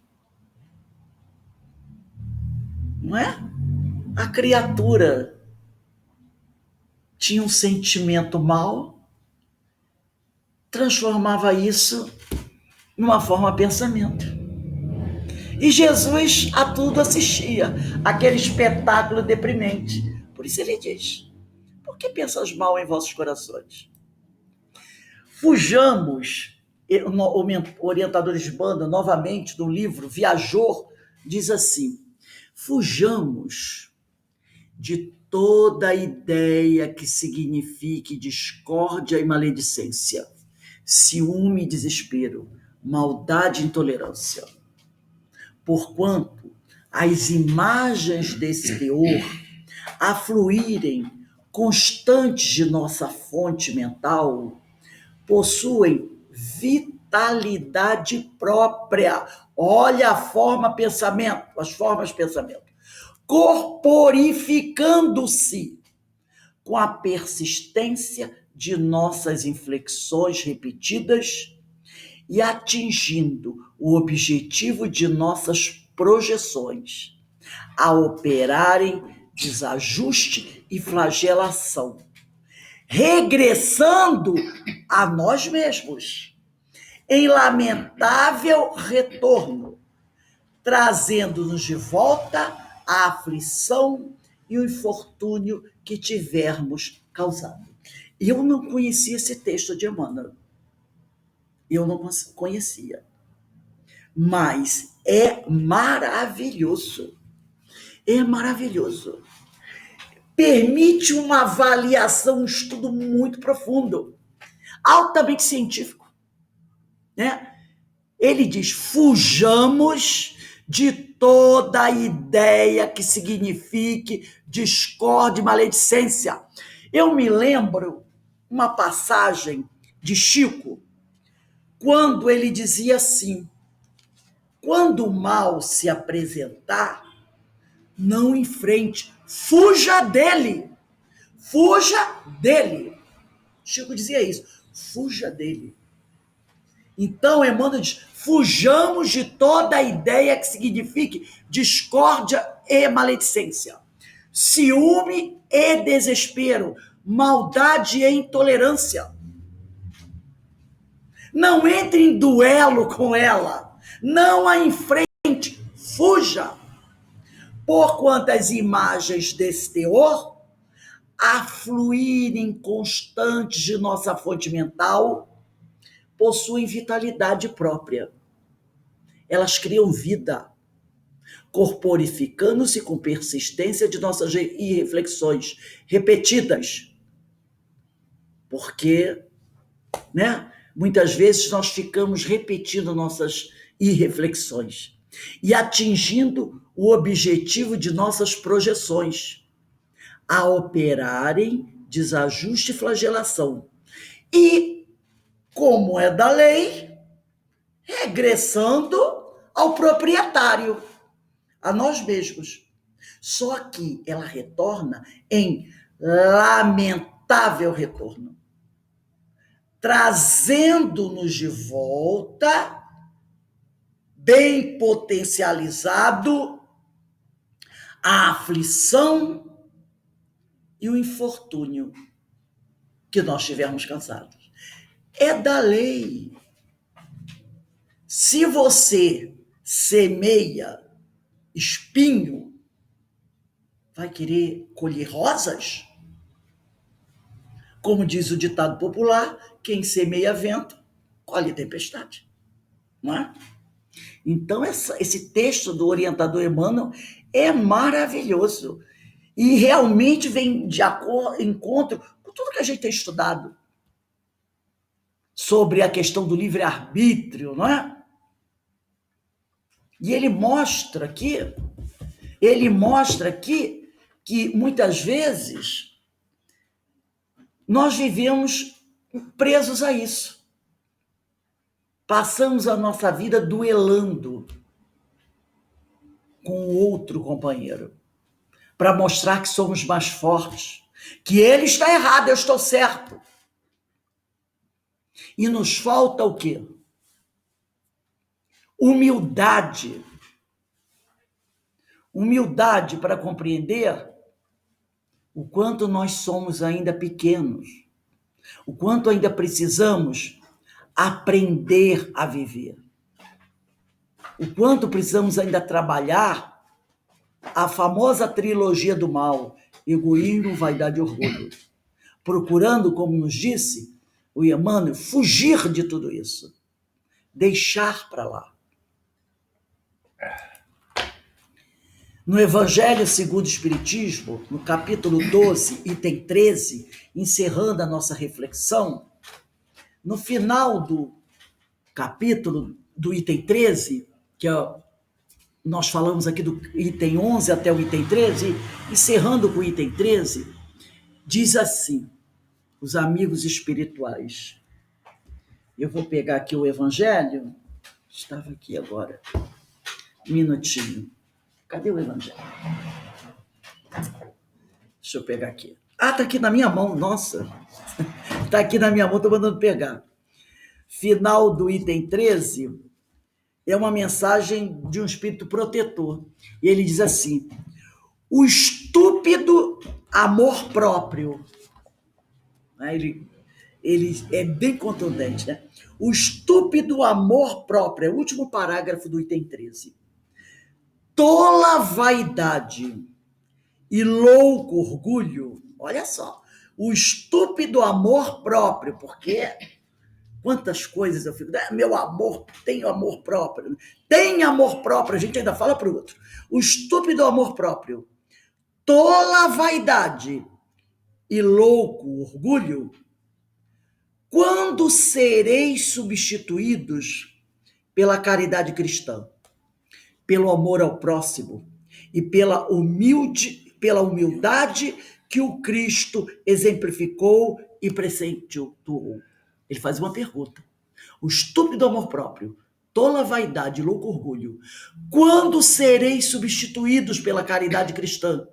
Não é? A criatura tinha um sentimento mau, transformava isso numa forma de pensamento. E Jesus a tudo assistia, aquele espetáculo deprimente. Por isso ele diz, por que pensas mal em vossos corações? Fujamos, o orientador de banda, novamente, do livro Viajor, diz assim, fujamos de toda ideia que signifique discórdia e maledicência, ciúme e desespero, maldade e intolerância. Porquanto as imagens desse teor afluírem constantes de nossa fonte mental, possuem vitalidade própria. Olha a forma pensamento, as formas de pensamento. Corporificando-se com a persistência de nossas inflexões repetidas e atingindo o objetivo de nossas projeções, a operarem desajuste e flagelação, regressando a nós mesmos, em lamentável retorno, trazendo-nos de volta a aflição e o infortúnio que tivermos causado. Eu não conhecia esse texto de Emmanuel. Eu não conhecia. Mas é maravilhoso. É maravilhoso. Permite uma avaliação, um estudo muito profundo, altamente científico. Né? Ele diz, fujamos de toda ideia que signifique discórdia e maledicência. Eu me lembro uma passagem de Chico, quando ele dizia assim, Quando o mal se apresentar, não enfrente, fuja dele. Fuja dele. Chico dizia isso, fuja dele. Então, Emmanuel diz, fujamos de toda ideia que signifique discórdia e maledicência, ciúme e desespero, maldade e intolerância. Não entre em duelo com ela, não a enfrente, fuja. Porquanto as imagens desse teor, a fluírem constantes de nossa fonte mental, possuem vitalidade própria. Elas criam vida, corporificando-se com persistência de nossas irreflexões repetidas. Porque, muitas vezes nós ficamos repetindo nossas irreflexões e atingindo o objetivo de nossas projeções, a operarem desajuste e flagelação. E, como é da lei, regressando ao proprietário, a nós mesmos. Só que ela retorna em lamentável retorno, trazendo-nos de volta, bem potencializado, a aflição e o infortúnio que nós estivermos cansados. É da lei. Se você semeia espinho, vai querer colher rosas? Como diz o ditado popular, quem semeia vento, colhe tempestade. Não é? Então, esse texto do orientador Emmanuel é maravilhoso. E realmente vem de encontro com tudo que a gente tem estudado sobre a questão do livre-arbítrio, não é? E ele mostra aqui que muitas vezes nós vivemos presos a isso. Passamos a nossa vida duelando com o outro companheiro para mostrar que somos mais fortes, que ele está errado, eu estou certo. E nos falta o quê? Humildade. Humildade para compreender o quanto nós somos ainda pequenos, o quanto ainda precisamos aprender a viver, o quanto precisamos ainda trabalhar a famosa trilogia do mal, egoísmo, vaidade e orgulho, procurando, como nos disse o Emmanuel, fugir de tudo isso, deixar para lá. No Evangelho segundo o Espiritismo, no capítulo 12, item 13, encerrando a nossa reflexão, no final do capítulo do item 13, que nós falamos aqui do item 11 até o item 13, encerrando com o item 13, diz assim, os amigos espirituais. Eu vou pegar aqui o Evangelho, estava aqui agora, um minutinho. Cadê o Evangelho? Deixa eu pegar aqui. Ah, está aqui na minha mão, nossa. Está aqui na minha mão, estou mandando pegar. Final do item 13 é uma mensagem de um espírito protetor. E ele diz assim, o estúpido amor próprio. Ele é bem contundente, né? O estúpido amor próprio, é o último parágrafo do item 13. Tola vaidade e louco orgulho, olha só, o estúpido amor próprio, porque quantas coisas eu fico, meu amor, tenho amor próprio, tem amor próprio, a gente ainda fala para o outro, o estúpido amor próprio, tola vaidade e louco orgulho, quando sereis substituídos pela caridade cristã, pelo amor ao próximo e pela humildade que o Cristo exemplificou e presenteou. Ele faz uma pergunta. O estúpido amor próprio, tola vaidade e louco orgulho, quando sereis substituídos pela caridade cristã,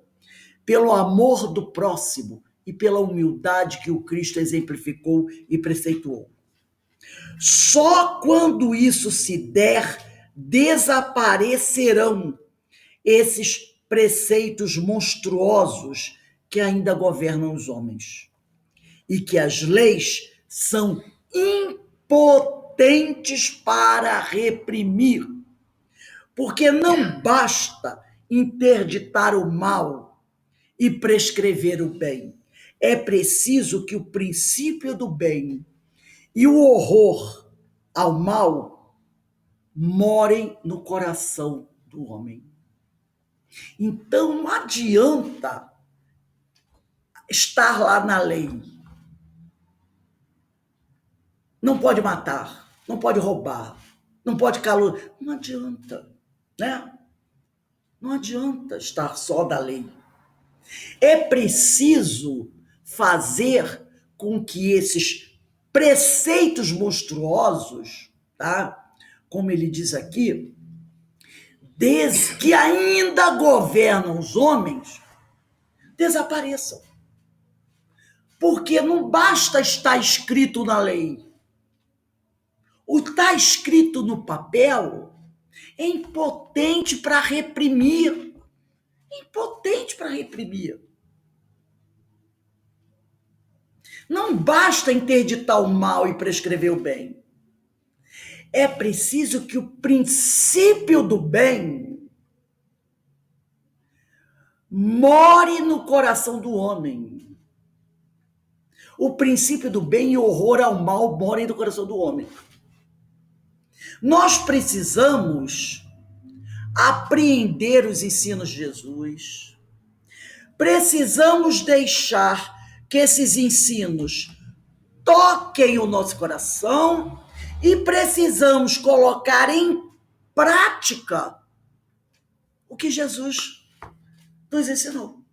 pelo amor do próximo e pela humildade que o Cristo exemplificou e preceituou? Só quando isso se der, desaparecerão esses preceitos monstruosos que ainda governam os homens, e que as leis são impotentes para reprimir, porque não basta interditar o mal e prescrever o bem. É preciso que o princípio do bem e o horror ao mal morem no coração do homem. Então não adianta estar lá na lei. Não pode matar, não pode roubar, não pode caluniar. Não adianta, né? Não adianta estar só da lei. É preciso fazer com que esses preceitos monstruosos, tá? Como ele diz aqui, que ainda governam os homens, desapareçam. Porque não basta estar escrito na lei. O está escrito no papel é impotente para reprimir. É impotente para reprimir. Não basta interditar o mal e prescrever o bem. É preciso que o princípio do bem more no coração do homem. O princípio do bem e o horror ao mal morem no coração do homem. Nós precisamos apreender os ensinos de Jesus. Precisamos deixar que esses ensinos toquem o nosso coração e precisamos colocar em prática o que Jesus nos ensinou.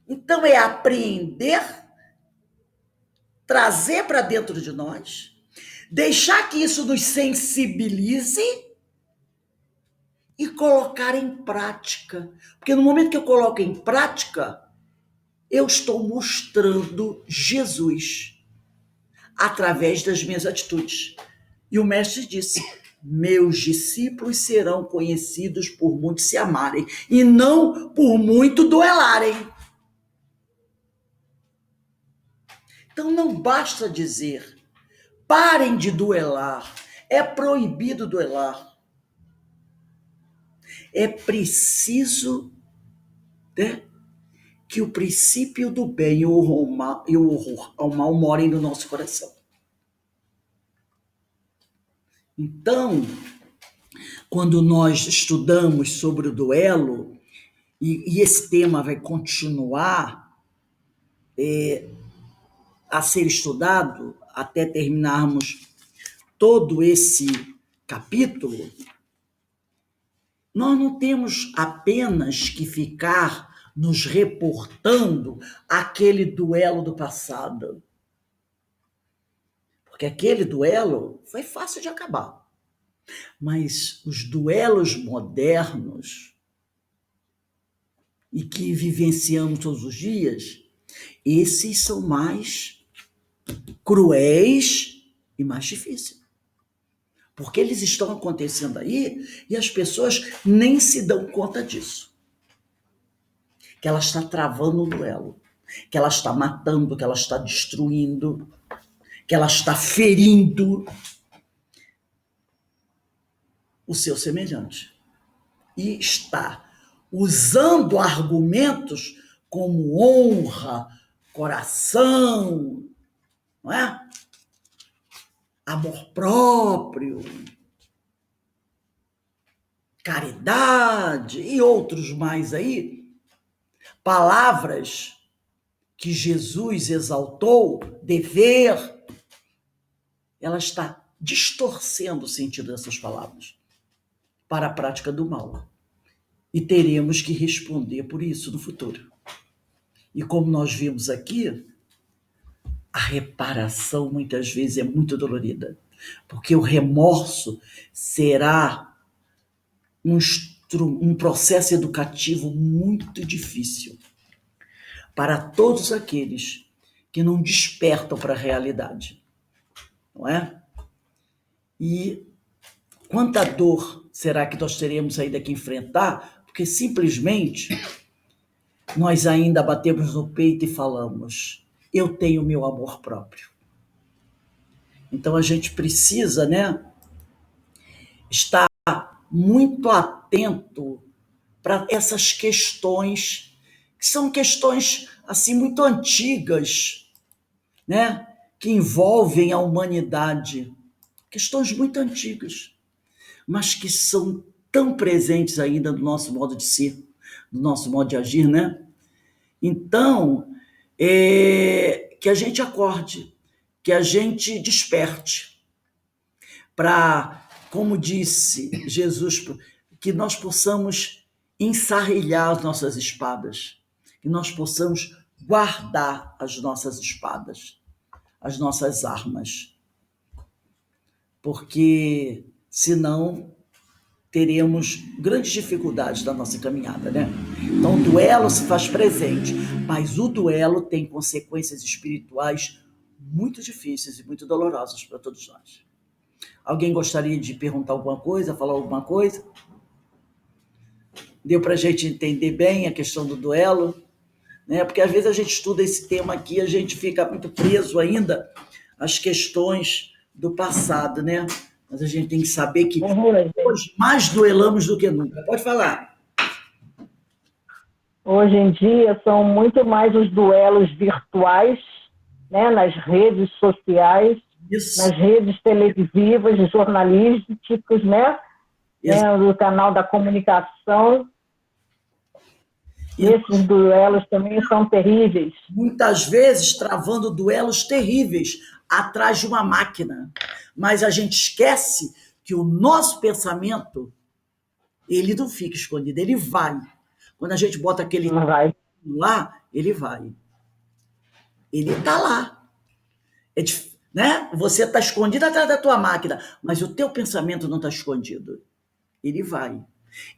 Então é apreender, trazer para dentro de nós, deixar que isso nos sensibilize e colocar em prática. Porque no momento que eu coloco em prática, eu estou mostrando Jesus através das minhas atitudes. E o mestre disse: meus discípulos serão conhecidos por muito se amarem e não por muito duelarem. Então não basta dizer: parem de duelar. É proibido duelar. É preciso, né, que o princípio do bem e o horror ao mal morem no nosso coração. Então, quando nós estudamos sobre o duelo, e esse tema vai continuar a ser estudado até terminarmos todo esse capítulo, nós não temos apenas que ficar nos reportando aquele duelo do passado. Porque aquele duelo foi fácil de acabar. Mas os duelos modernos e que vivenciamos todos os dias, esses são mais cruéis e mais difíceis. Porque eles estão acontecendo aí e as pessoas nem se dão conta disso. Que ela está travando um duelo, que ela está matando, que ela está destruindo, que ela está ferindo o seu semelhante. E está usando argumentos como honra, coração, não é? Amor próprio, caridade e outros mais aí, palavras que Jesus exaltou, dever, ela está distorcendo o sentido dessas palavras para a prática do mal. E teremos que responder por isso no futuro. E como nós vimos aqui, a reparação muitas vezes é muito dolorida. porque o remorso será um processo educativo muito difícil para todos aqueles que não despertam para a realidade, não é? E quanta dor será que nós teremos ainda que enfrentar, porque simplesmente nós ainda batemos no peito e falamos, eu tenho meu amor próprio. Então a gente precisa, né, estar muito atento para essas questões, que são questões assim muito antigas, né, que envolvem a humanidade, questões muito antigas, mas que são tão presentes ainda no nosso modo de ser, no nosso modo de agir, né? Então, que a gente acorde, que a gente desperte, para, como disse Jesus, que nós possamos ensarrilhar as nossas espadas, que nós possamos guardar as nossas espadas, as nossas armas, porque senão teremos grandes dificuldades na nossa caminhada, né? Então o duelo se faz presente, mas o duelo tem consequências espirituais muito difíceis e muito dolorosas para todos nós. Alguém gostaria de perguntar alguma coisa, falar alguma coisa? Deu para a gente entender bem a questão do duelo, né? Porque às vezes a gente estuda esse tema aqui, a gente fica muito preso ainda às questões do passado, né? Mas a gente tem que saber que hoje mais duelamos do que nunca. Pode falar. Hoje em dia são muito mais os duelos virtuais, né, nas redes sociais, Isso. nas redes televisivas, jornalísticos, né, do canal da comunicação. Esses duelos também são terríveis. Muitas vezes travando duelos terríveis atrás de uma máquina. Mas a gente esquece que o nosso pensamento, ele não fica escondido, ele vai. Quando a gente bota aquele lá, ele vai. Ele está lá. Né? Você está escondido atrás da tua máquina, mas o teu pensamento não está escondido. Ele vai.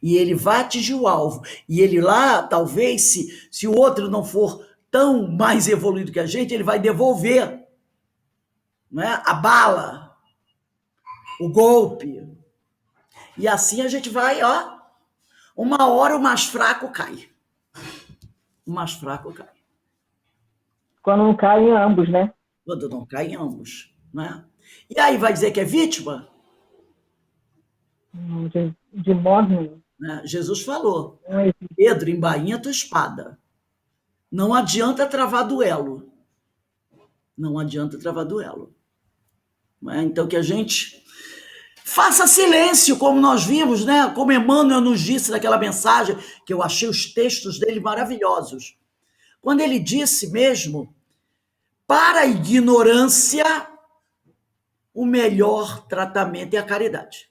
E ele vai atingir o alvo. E ele lá, talvez, se o outro não for tão mais evoluído que a gente, ele vai devolver, né, a bala, o golpe. E assim a gente vai, ó, uma hora o mais fraco cai. O mais fraco cai. Quando não cai em ambos, né? Quando não cai em ambos, né? E aí vai dizer que é vítima? De modo nenhum. Né? Jesus falou, Pedro, embainha tua espada. Não adianta travar duelo. Não adianta travar duelo. Né? Então que a gente faça silêncio, como nós vimos, né? Como Emmanuel nos disse naquela mensagem, que eu achei os textos dele maravilhosos. Quando ele disse mesmo, para a ignorância, o melhor tratamento é a caridade.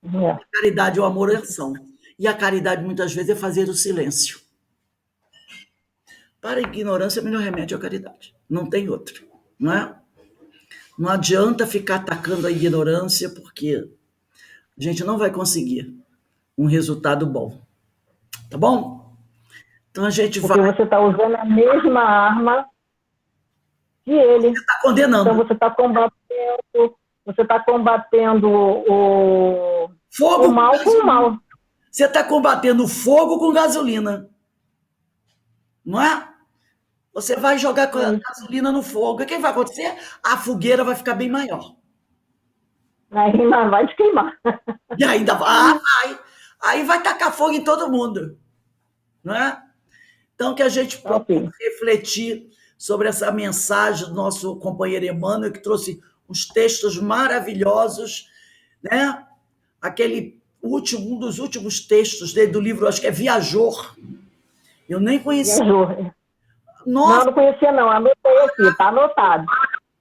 A caridade é o amor e a ação. E a caridade, muitas vezes, é fazer o silêncio. Para a ignorância, o melhor remédio é a caridade. Não tem outro. Não é? Não adianta ficar atacando a ignorância, porque a gente não vai conseguir um resultado bom. Tá bom? Então a gente porque vai... Porque você está usando a mesma arma que ele. Você está condenando. Então você está combatendo o mal com o mal. Você está combatendo o fogo com gasolina. Não é? Você vai jogar gasolina no fogo. E o que vai acontecer? A fogueira vai ficar bem maior. Ainda vai te queimar. E ainda vai. Aí vai tacar fogo em todo mundo. Não é? Então, que a gente possa refletir sobre essa mensagem do nosso companheiro Emmanuel, que trouxe uns textos maravilhosos, né? Um dos últimos textos dele, do livro, acho que é Viajor. Eu nem conhecia. Viajor. Nossa. Não conhecia, não. Anotei aqui, está anotado.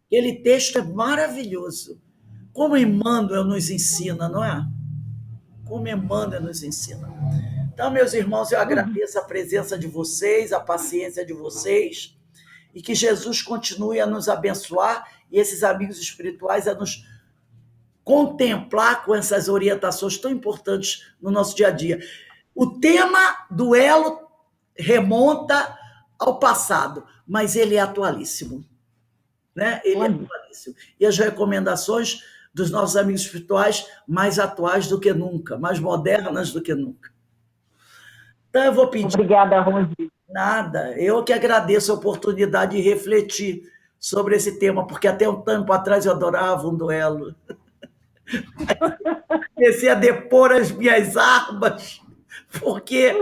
Aquele texto é maravilhoso. Como Emmanuel nos ensina, não é? Como Emmanuel nos ensina. Então, meus irmãos, eu agradeço a presença de vocês, a paciência de vocês, e que Jesus continue a nos abençoar e esses amigos espirituais a nos contemplar com essas orientações tão importantes no nosso dia a dia. O tema do elo remonta ao passado, mas ele é atualíssimo, né? Ele é atualíssimo. E as recomendações dos nossos amigos espirituais mais atuais do que nunca, mais modernas do que nunca. Então, eu vou pedir... Obrigada, Rose. Nada, eu que agradeço a oportunidade de refletir sobre esse tema, porque até um tempo atrás eu adorava um duelo. Comecei a depor as minhas armas, porque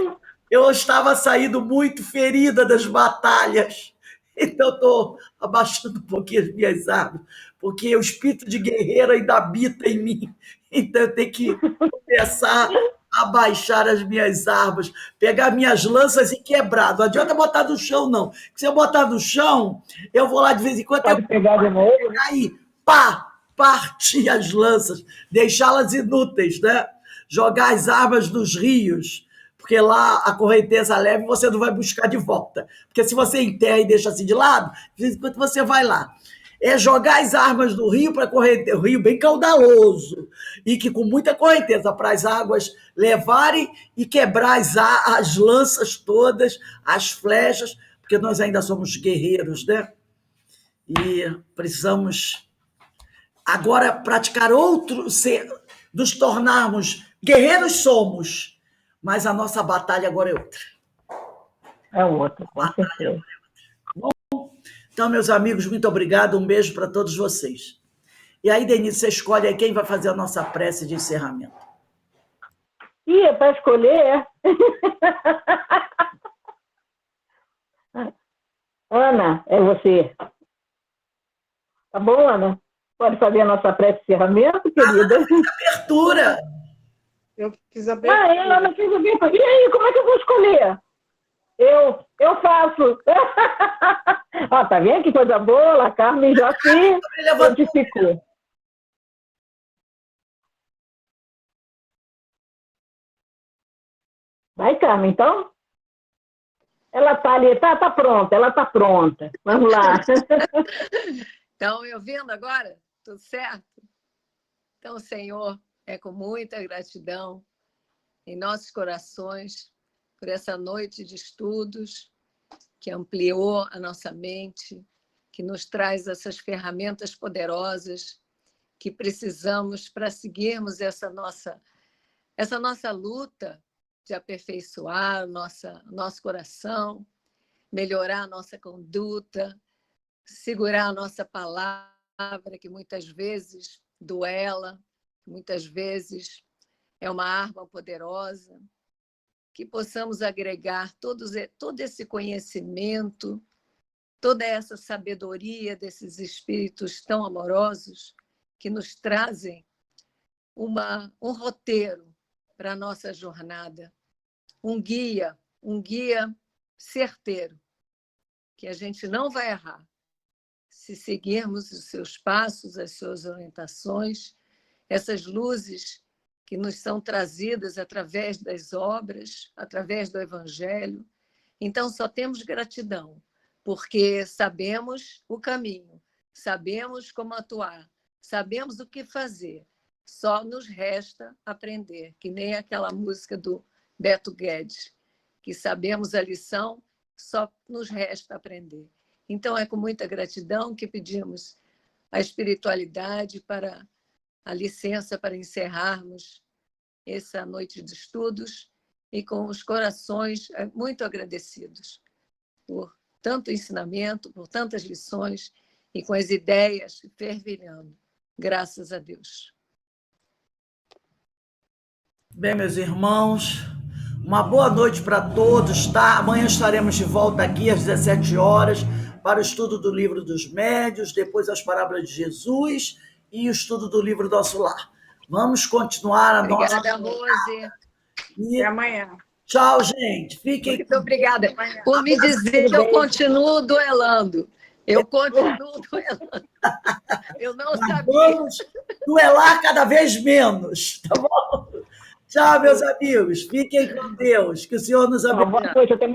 eu estava saindo muito ferida das batalhas. Então, estou abaixando um pouquinho as minhas armas, porque o espírito de guerreiro ainda habita em mim. Então, eu tenho que começar a baixar as minhas armas, pegar minhas lanças e quebrar. Não adianta botar no chão, não. Se eu botar no chão, eu vou lá de vez em quando... Pode pegar de novo. Aí, pá! Partir as lanças, deixá-las inúteis, né? Jogar as armas nos rios, porque lá a correnteza leve você não vai buscar de volta. Porque se você enterra e deixa assim de lado, de vez em quando você vai lá. É jogar as armas no rio para correnteza, um rio bem caudaloso, e que com muita correnteza, para as águas levarem e quebrar as lanças todas, as flechas, porque nós ainda somos guerreiros, né? E precisamos... agora praticar nos tornarmos guerreiros somos, mas a nossa batalha agora é outra. É outra, com certeza. Bom, então, meus amigos, muito obrigado, um beijo para todos vocês. E aí, Denise, você escolhe aí quem vai fazer a nossa prece de encerramento. Ih, é para escolher? Ana, é você. Tá bom, Ana? Pode fazer a nossa prece de encerramento, querida? Abertura! Eu fiz a abertura. Ah, ela não fez abertura. E aí, como é que eu vou escolher? Eu faço. Ó, tá vendo que coisa boa? A Carmen já se modificou. Vai, Carmen, então? Ela tá ali, tá pronta, ela tá pronta. Vamos lá. Estão me ouvindo agora? Tudo certo? Então, Senhor, é com muita gratidão em nossos corações por essa noite de estudos que ampliou a nossa mente, que nos traz essas ferramentas poderosas que precisamos para seguirmos essa nossa luta de aperfeiçoar nosso coração, melhorar a nossa conduta, segurar a nossa palavra, que muitas vezes duela, muitas vezes é uma arma poderosa, que possamos agregar todo esse conhecimento, toda essa sabedoria desses espíritos tão amorosos que nos trazem um roteiro para a nossa jornada, um guia certeiro, que a gente não vai errar se seguirmos os seus passos, as suas orientações, essas luzes que nos são trazidas através das obras, através do Evangelho. Então, só temos gratidão, porque sabemos o caminho, sabemos como atuar, sabemos o que fazer. Só nos resta aprender, que nem aquela música do Beto Guedes, que sabemos a lição, só nos resta aprender. Então, é com muita gratidão que pedimos a espiritualidade para a licença para encerrarmos essa noite de estudos e com os corações muito agradecidos por tanto ensinamento, por tantas lições e com as ideias fervilhando. Graças a Deus. Bem, meus irmãos, uma boa noite para todos, tá? Amanhã estaremos de volta aqui às 17 horas para o estudo do Livro dos Médiuns, depois as Parábolas de Jesus e o estudo do Livro do Nosso Lar. Vamos continuar a nossa... Obrigada, Rose. E amanhã. Tchau, gente. Fiquem... Muito obrigada por me dizer que eu continuo duelando. Eu continuo duelando. Eu não sabia. Vamos duelar cada vez menos, tá bom? Tchau, meus amigos. Fiquem com Deus. Que o Senhor nos abençoe. Boa noite, até